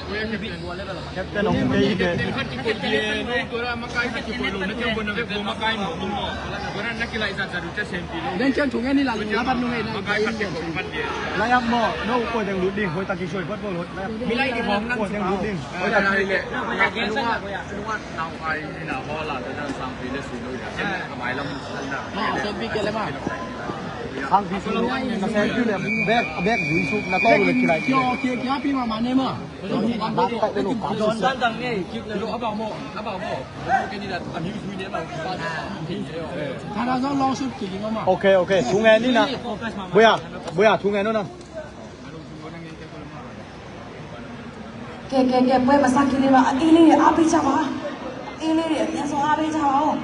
Captain ông đi về. Kan cukup dia ni korang makai tak cukup lu. Nanti pun nak buat makai mu. Korang nak kira izat satu tu senti lu. Dan chân sungai ni lah lapan sungai ni. Makai tak cukup dia. Layak mo, no ko yang luding, hoi tak kisoi buat bolot. Milai di bawah nang yang luding. Hoi tak nak le. Nak keluar nau ai ni nak bola dan sampai dia sini dah. Mai lam sana. Sampai ke lama. Sang di sini na sen tu le bag di su na to le kilai. Kira pi mana ni mah. Nak tak dulu. Don dan ni kip le lu abang mo. Mungkin ni dah ani su ni bang. Kalau orang long shoot kiri mah. Okay, okay. Sungai ni na. Boya sungai no na. Ke boleh masak kiri mah. Ini api cawa. Ini yang so api cawa.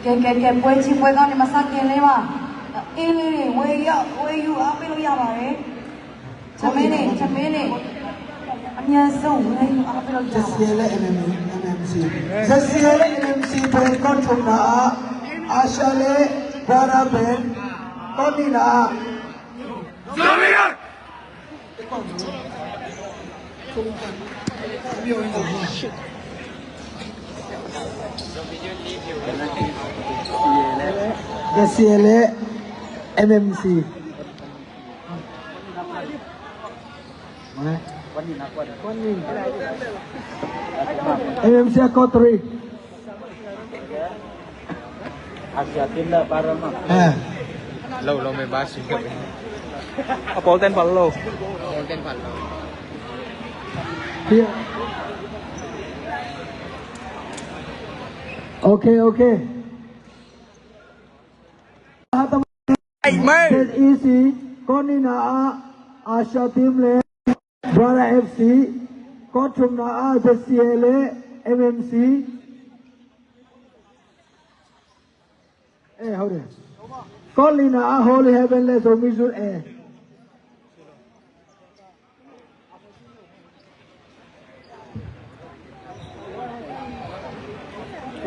Ke boleh cik boleh kau ni masak kiri mah. Ini way you apa lu ya bare? Macam ni. Anya so way you apa lu ya. Sesiele MMC. Sesiele MMC berikut cuma Asyale Baraben Konina. Zamian. Sesiele MMC. Mana? Kuning. MMC Code 3. Asia Timur para mah. Lâu mới ba xin cấp. Apple ten follow. Here. Okay. That easy. Konina Asia Timur Brother FC. Kotrumna Sesiele MMC. How there? Kolina Holy Heavenly Omizur Air.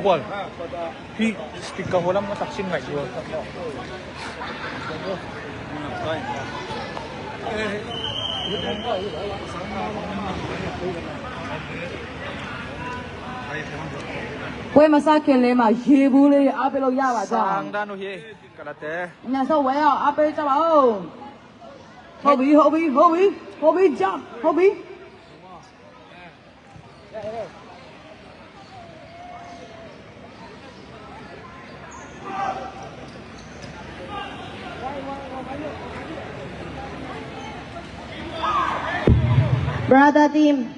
Bol. Pi speaker holam mo taksin ngai yo. Boleh masak kiri mah. Ye boleh apa lu ya bah. Sang dan no he karate. Nya so way apa cawa oh. Hobi jump. Hobi. Brother team.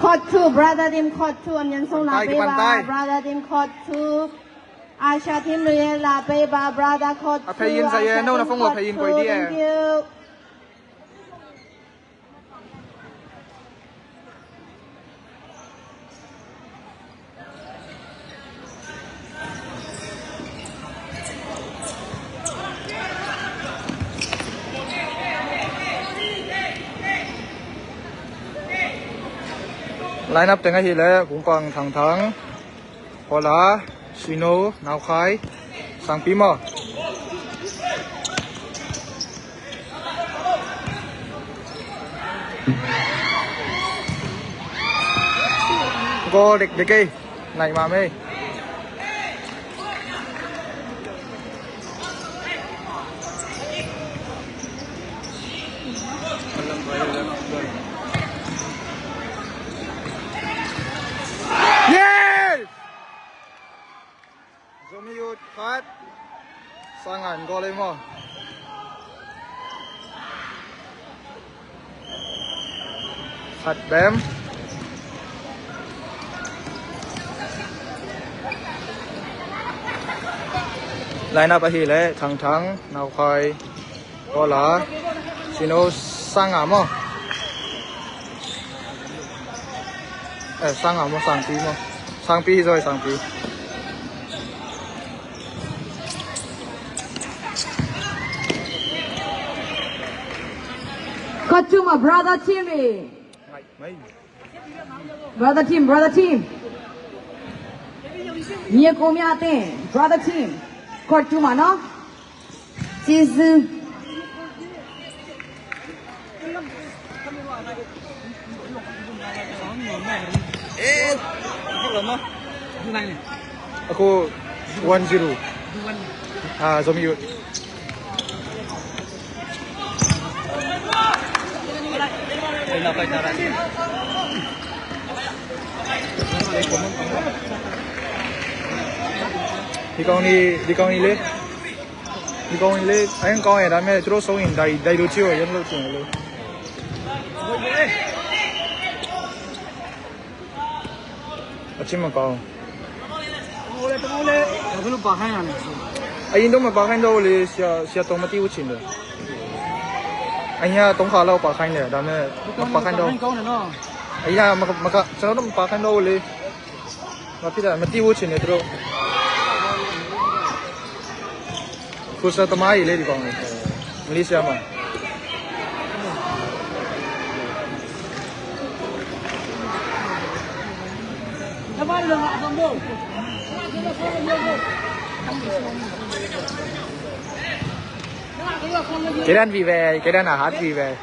Court 2, brother team court 2 anh nhân sông La Peba, brother team court 2. Asia team Real La Peba, brother court 2. Phayin saya no na phong lo phayin koi dia. Thank you. Line up tengah hile cũng còn thẳng hoặc là Sino nào khai sang Pima go địch cái này mà mê Zomiut phát sang ảnh go lên mà thật bém line up hi le thang nào khai go là Sino sang à mà sang à mà sang pi rồi sang pi Kotuma, brother team. ไม่ Brother team. Nia komia te, brother team. Kotuma, no? Jizu. aku 1-0 Zomiut Di kau ni le anh kau đã mẹ trốn sống in đầy đồ chiêu vẫn lâu chuyện luôn Achim mà kau belum pakai lah. Anh đâu mà bà khanh đâu là xia tông mà tiêu chín rồi anh nha tông khá lâu bà khanh này đã mẹ bà khanh đâu Kau no. anh nha mà sao nó bà khanh đâu là mà bây giờ mà tiêu chín này rồi Kusa tamai le di kong Malaysia mà Apa lu nak sambung? cái đàn vì về cái đàn là hát vì về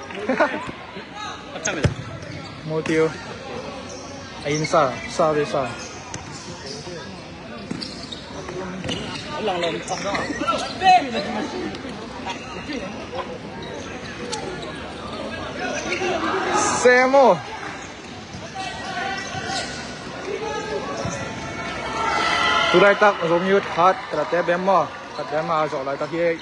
mô tiêu anh sa về sa xe mô tu đây tắc giống như hát là té bém mà dọn lại tắc kia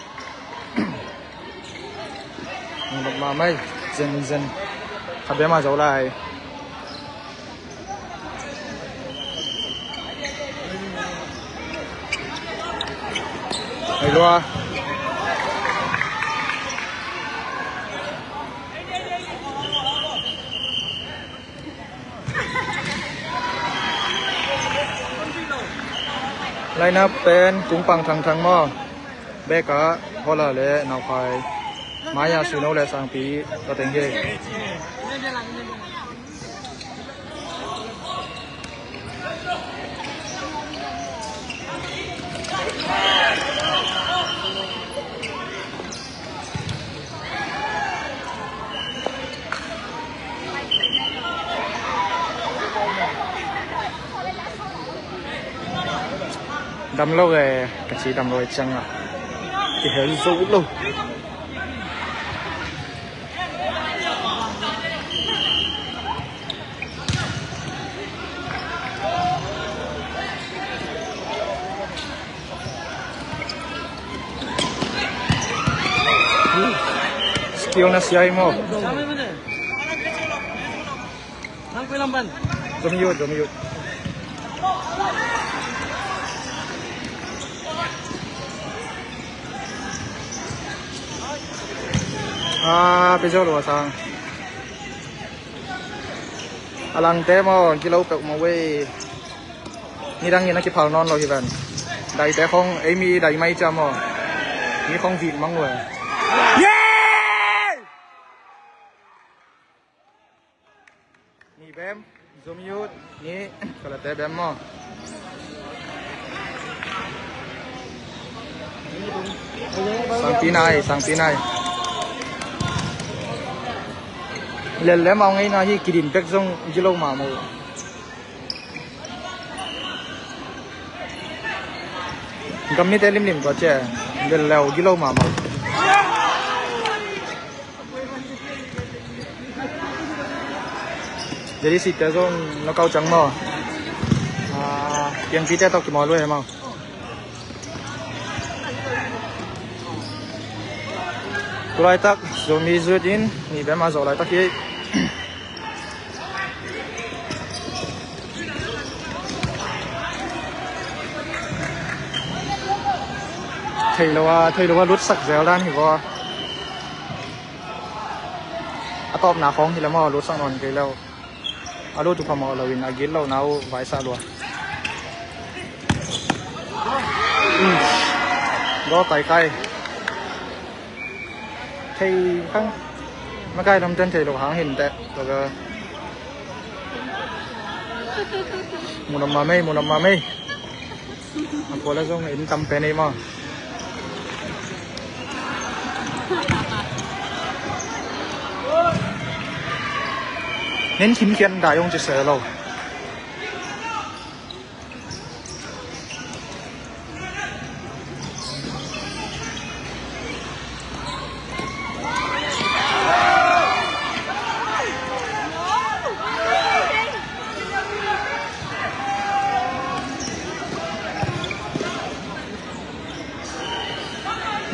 mà mấy dần hát bém mà dọn lại này loa line up เป็นกุ้งปังทางหม้อเบกะฮอลาและนาวไฟมายาซูโนและสังปีก็เต็งเฮđâm lâu rồi cái gì đâm rồi chăng à thì hơi dấu luôn skill na siya mo Dumiyot bây giờ là sao alang té mà cái lâu bẹo mà quay ni đang nhìn nó cái phao non rồi thì bạn đầy té không Amy đầy may cho mà ni không vịt mắng người ni bém zoom out ni kalau té bém mà sang tí này lên lẽ mong ấy là hi kỳ đình bách dông dư lâu mà mù cầm ní té lim có trẻ lên lèo dư lâu mà mù jadi si té dông nó cao trắng mò tiền phí té tao kì mò luôn em không tôi lại tắc rồi mi rút in mi bé mà rồi lại tắc kia thầy là rút sặc dẻo đan thì có top nào không thì là mà rút sang nón cái lâu rút chụp mà là win agil lâu nào vài sa luôn đó tay cây thầy khăng มาใกล้ลำเต้นเทลหางเห็นแต่แล้วก็มุนมาไม่พอแล้วส่งเห็นตำเป็นไอ้มาเน้นขิมเขียนได้องจะเสือเรา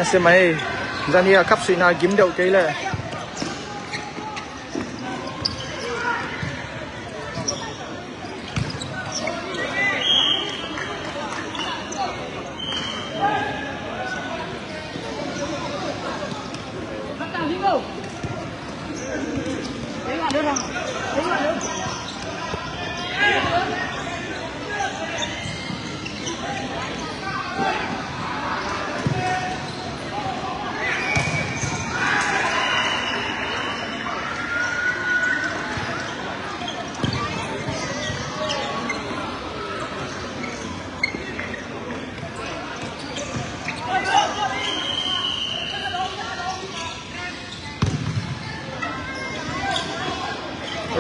นั่นใช่ไหมจานี่ขับสุนากิมเดียวกันเลย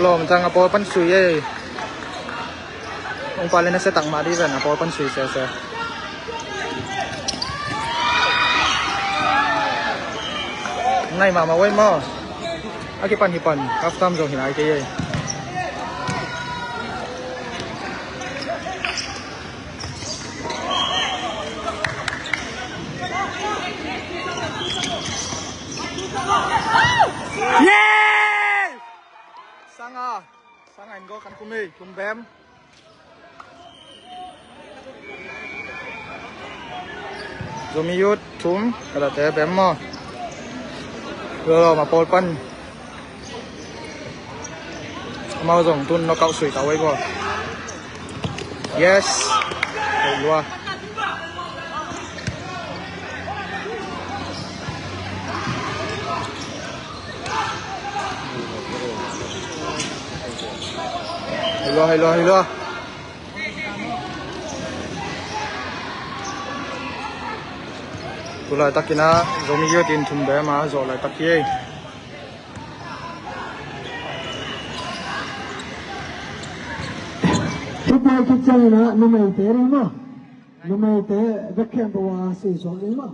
lo macam apa pan sui orang paling nasi tak mari kan apa pan sui saya nay mà quên mà cái pan hipan half time rồi hiện nay cái gì sang anh có khăn cùng bém rồi mi yut thum kada te bém mà rồi mà pol pan mau dùng tun nó cạo sủi cạo ấy qua yes rồi luôn hello tu lại takina zomi yo tin thum be ma zo lại takie Kita kita na numai te ri ma numai te vekken bawa se so ri ma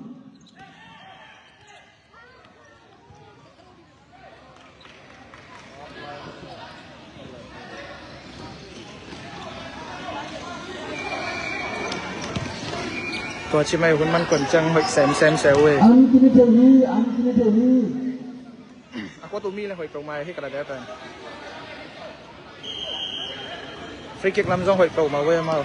ตัวชิไม่คุณมันกวนจังหอยแซมเซลเว้ย an kini te hi aku tu mi lahหอยตรงมาให้กระดาษเป็นฟรีคิกลำซองหอยตรงมาเว้ยมา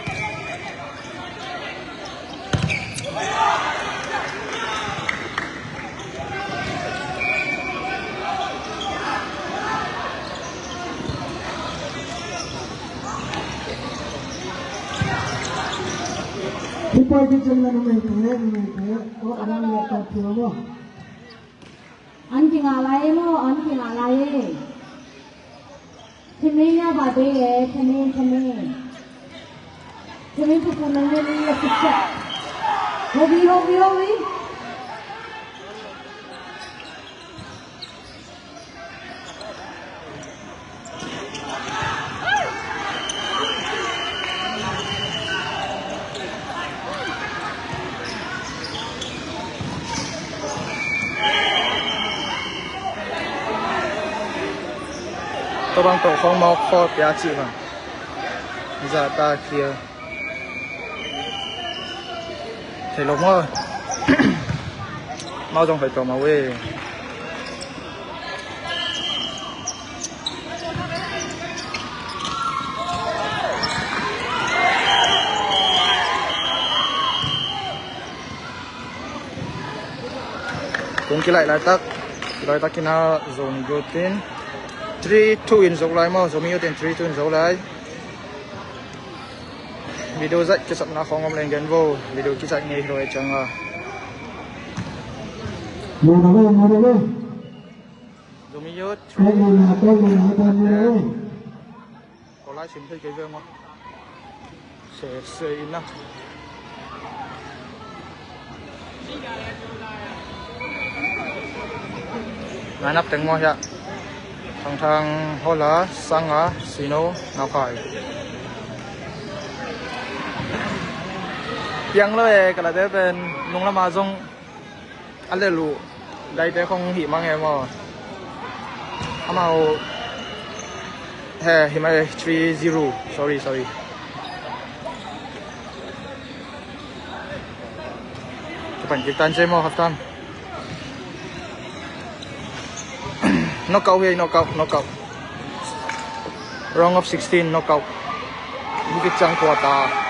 Kita kita na numai te ko orang ya ta puro Anh chị ngà lại em ô, anh chị ngà lại em. Thêm đi nha bà đi em, thêm đi. Thêm đi phục vụ này lên đi là phục vụ. Hô bi.ตัวบางตัวของมอคอปยาจีมันจะตาเคียเทลงมาเมาจงหอยตัวมาเว้ยคุณกิไลลายตักกินอาโซนยูติน3-2 in zog lai mo zomi yoten 3-2 in zog lai video zai ke sapna khongom leng gen vo video ki chak ngei roi changa mo na we zomi มียุทธ ก็มีนาตอนนี้ có lái xìm thấy cái vương không sẽ in đó ngài nắp tiếng mò nha thằng hô lá sang á xì nô nào phải tiếng lời cái là thế bên nung làm mà dùng ăn lê lụ đây thế không hỉ mang em mà màu Himalaya 30 sorry Kepanjitan saya mau halftime knockout round of 16 knockout Bukit Chang Kuota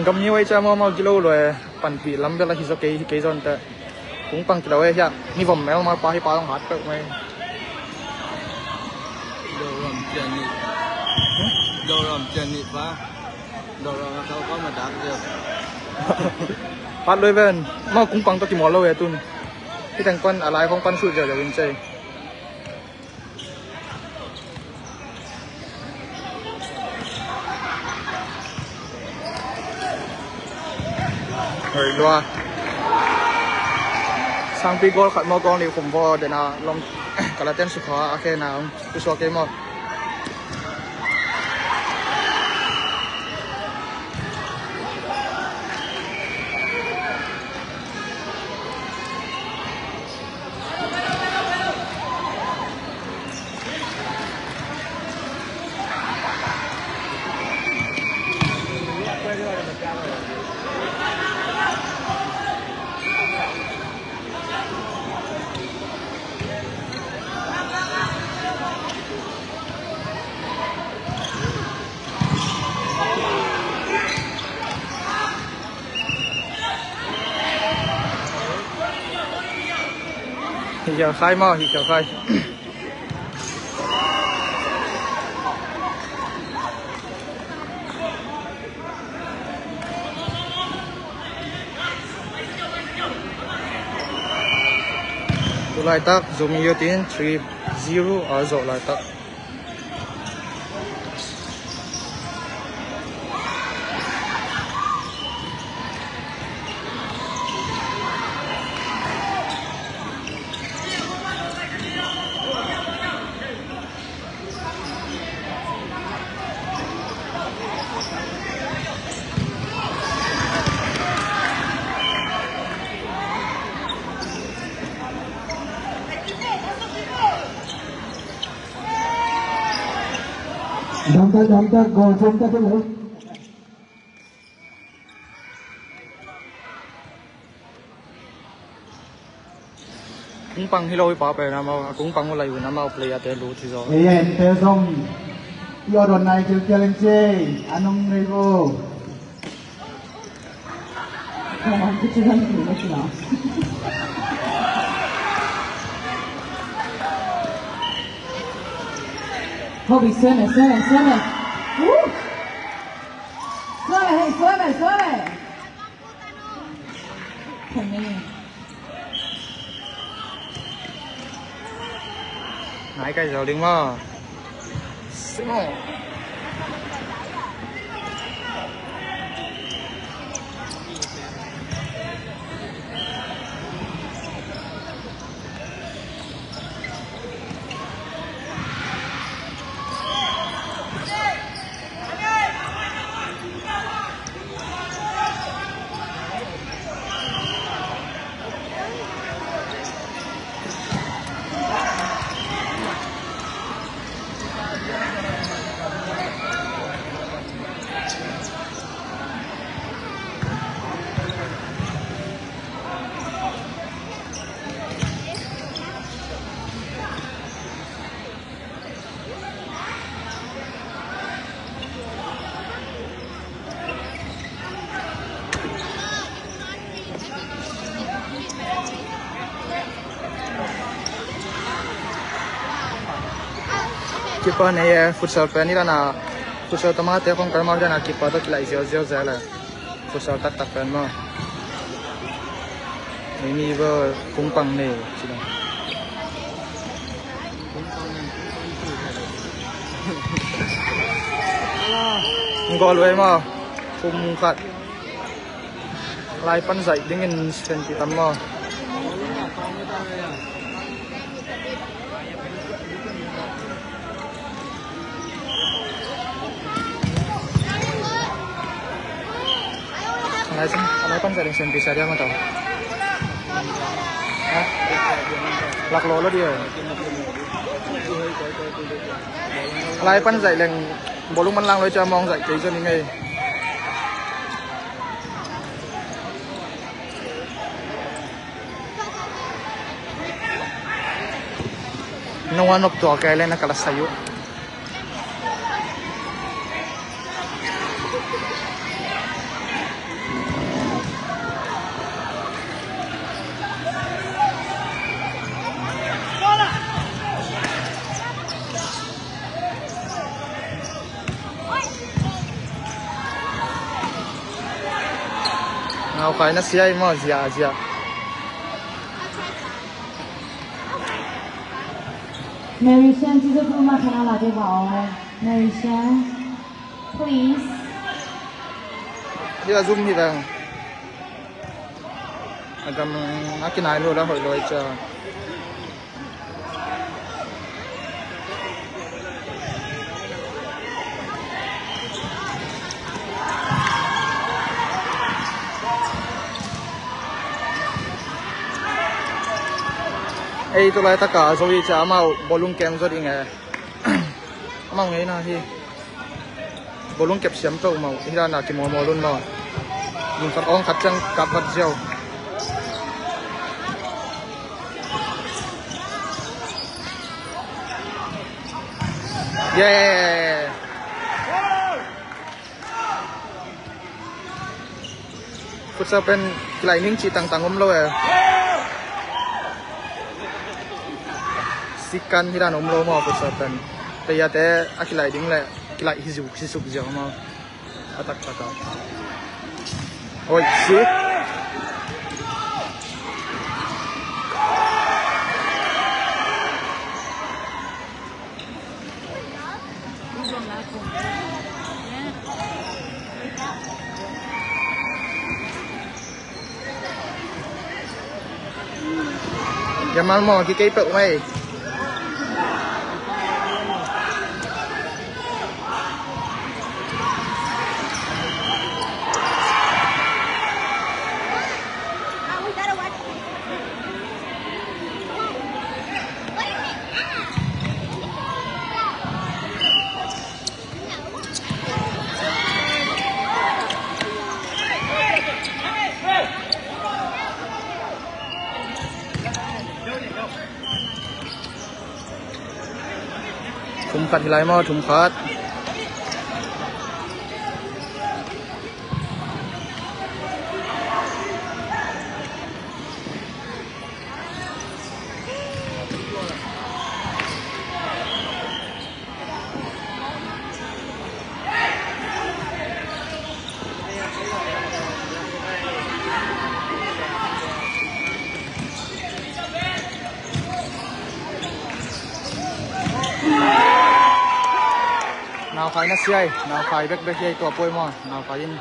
cầm như vậy cha mau kilo rồiปั่นปีล้ำไปละฮิโซเกะฮิเกซอนแต่cũngปังกิโลเอ้ยฮะนี่ผมแมวมาปลาให้ปลาต้องหัดไปไหม Đồ rầm chân nị phá Đồ rầm sao có mà đạp được ปัดเลยเว้นมากุ้งปังตัวกี่หมอเลยตุนที่แต่งปั้นอะไรของปั้นสุดเดี๋ยวเป็นใจเฮ้ยรัวสังปีกอลขัดมอกองนี่ผมพอเดี๋ยวนะลองกระเต้นสุขะโอเคนะไปสวกเกมอ่ะหิวไข่มาหิวไข่ตัวลายตักซูมิโยติน30อาโซลายตักDampak gol contoh dulu. Cũng bằng hello bảo vệ nào mà cũng bằng một lời nào mà play at lu thì rồi. Iya, pesong. Yo don naik ke challenge. Anong nego. Kamu kecilan ni macam Bobby, suena. Suena, hey, suena. Nãy cái giờ đứng mà. Simon. keeper ne futsal pe ni na futsal tama te kong karma na keeper to kilai 0-0 zala futsal tak pen mo ni ba kung pang ne sila gol we mo kum khat lai pan zai dingin senti tam mo Alai pan zai senti saja mo tau lak lo dia Alai pan zai leng bolung man lang loi cha mong zai ke cho ni ngai no one of to kailan nakalasayo Nào phải nó xia mà zia Mary Shan ကျေးဇူးပြုမှခဏလာခဲ့ပါအောင် Mary Shan please Dia zoom ni bang agam akin ai lo la hoi loi cha Ei to lai taka so wi cha mau bolung kem so ding e mau ngai na hi bolung kep siam to mau ira na ki mo lun mo yin khat ong khat chang kap khat jeo yeah futsal pen klai ning chi tang tang om lo e sikan hiran om lo mo futsal pen te ya te akilai ding le kilai hizu hisuk jao mo atak taka oi si Jamal mo ki kay pe mai Thum khat hilai mo thum khat nào phải nó xay nào phải bếch bếch dây tua poi mà nào phải in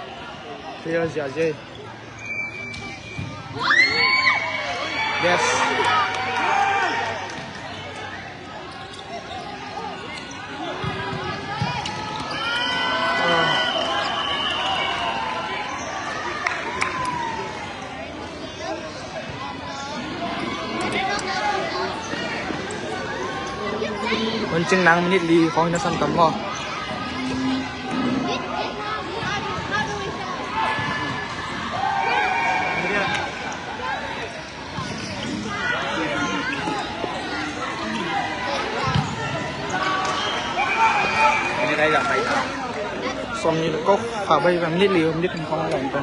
clear giả dây yes mình chừng năng minute li không nó săn tầm ho đây là bài xong như có phá bay và minute li minute không làm ta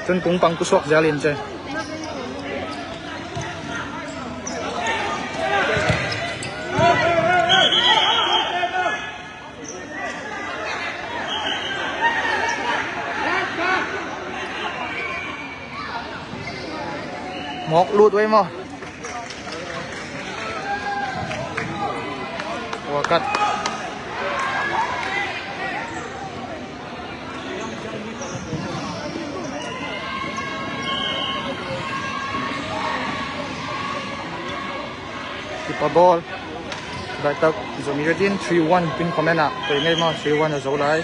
จนกุงปังกุศกจะลินใจหมอกรูดไว้มั้งหัวกัดKeeper ball. Right up. Zomiruddin 3-1. Pin comment nak. Tôi ngay mà 3-1 là dấu lại.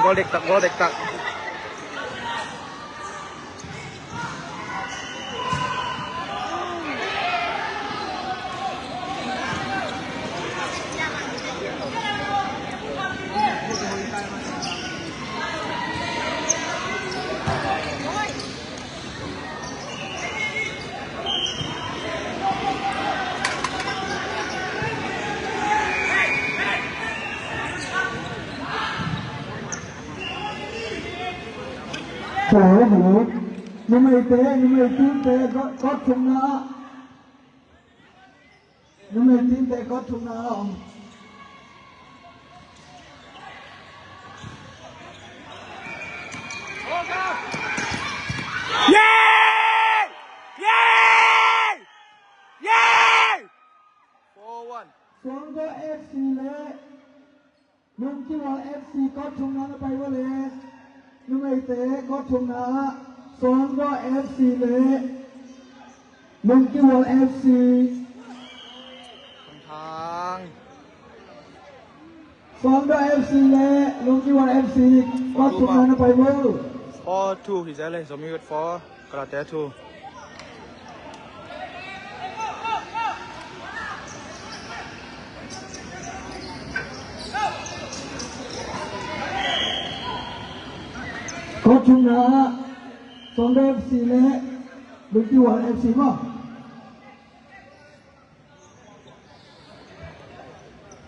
Gol dek tak. Hello. Numai team te got thumna. Numai team te got thumna. Yay! 4-1. Songo FC le. Nungkiwal FC got thumnaไปว่าเลยNumai te got thumna. Songo FC le. Nungkiwal FC. ทาง Songo FC le. Nungkiwal FC got thumnaไปว่า 4-2 thì sẽ lên Zomiruddin 4 Karate 2. Got thumna. Songo FC le. Nungkiwal FC มั้ง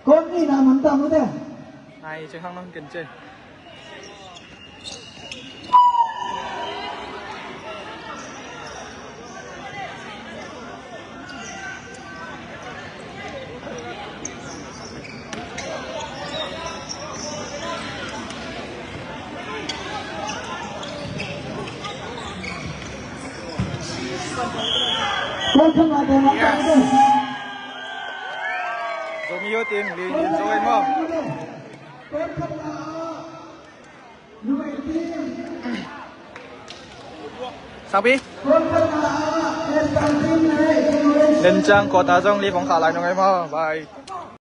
คนนี่นะมันตามมั้ย Này chơi hăng nó cần chơi. Con không là đàn ông đâu. Zomiruddin liền rồi mà. Con không là nuôi team. Sao biết? Con không là team này. Lên trang có ta dòng đi bóng khả lại nó ngay mà. Bye.